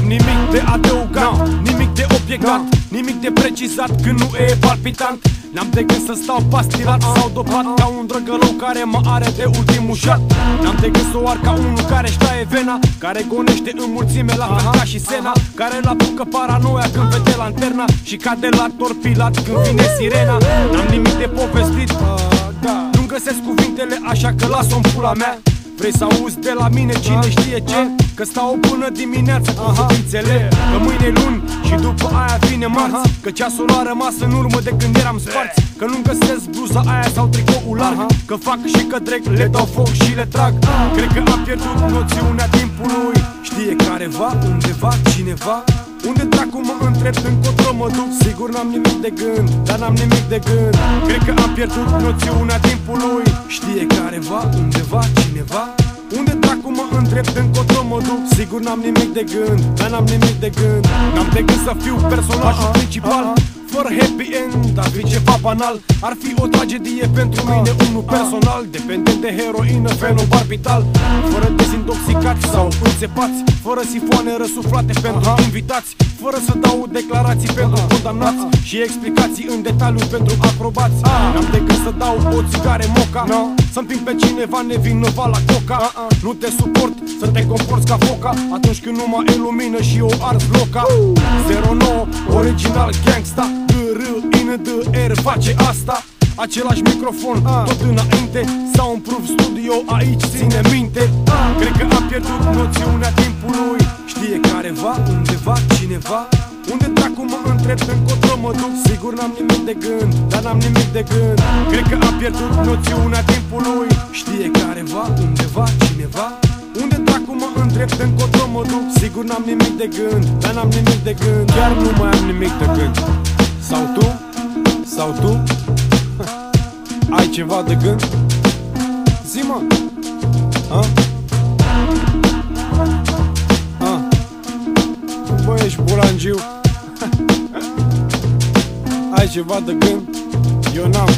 Nimic de adăugat, nimic de obiectat, nimic de precizat când nu e palpitant. N-am de gând să stau pastilat sau dopat ca un drăgălău care mă are de ultimul șat. N-am de gând să o ar ca unul care își taie vena, care gonește în mulțime la fel ca și Sena, care l-apucă paranoia când vede lanterna și cade la torpilat când vine sirena. N-am nimic de povestit, nu-mi găsesc cuvintele așa că las-o în pula mea. Vrei să auzi de la mine cine știe ce? Că stau până dimineața cu fetițele, că mâine-i luni și după aia vine marți, că ceasul a rămas în urmă de când eram sparți, că nu găsesc bluza aia sau tricoul larg, că fac și că trec, le dau foc și le trag. Cred că am pierdut noțiunea timpului. Știe careva, undeva, cineva? Unde dracu mă întreb, încotro mă duc? Sigur n-am nimic de gând, dar n-am nimic de gând. Cred că am pierdut noțiunea timpului. Știe careva, undeva, cineva? Unde dracu mă întreb, încotro mă duc? Sigur n-am nimic de gând, dar n-am nimic de gând. N-am de gând să fiu personajul principal, fără happy end, ar fi ceva banal. Ar fi o tragedie pentru mine, unul personal, dependent de heroină, fenobarbital, fără dezintoxicați sau înțepați, fără sifoane răsuflate pentru invitați, fără să dau declarații pentru condamnați și explicații în detaliu pentru aprobați. N-am de gând să dau o țigare moca, să împing pe cineva nevinovat la coca. Nu te suport să te comporți ca foca atunci când nu mă lumină și eu ars loca. 09, original gangsta, DRINDR face asta. Același microfon, tot înainte, Soundproof Studio, aici ține minte. Cred că am pierdut noțiunea timpului. Știe careva, undeva, cineva? Unde dracu mă întreb, încotro mă duc? Sigur n-am nimic de gând, dar n-am nimic de gând. Cred că am pierdut noțiunea timpului. Știe careva, undeva, cineva? Unde dracu mă întreb, încotro mă duc? Sigur n-am nimic de gând, dar n-am nimic de gând. Chiar nu mai am nimic de gând. Sau tu? Sau tu? Ai ceva de gând? Zi-mă! Bă, ești bulangiu. Ai ceva de gând? Eu n-am.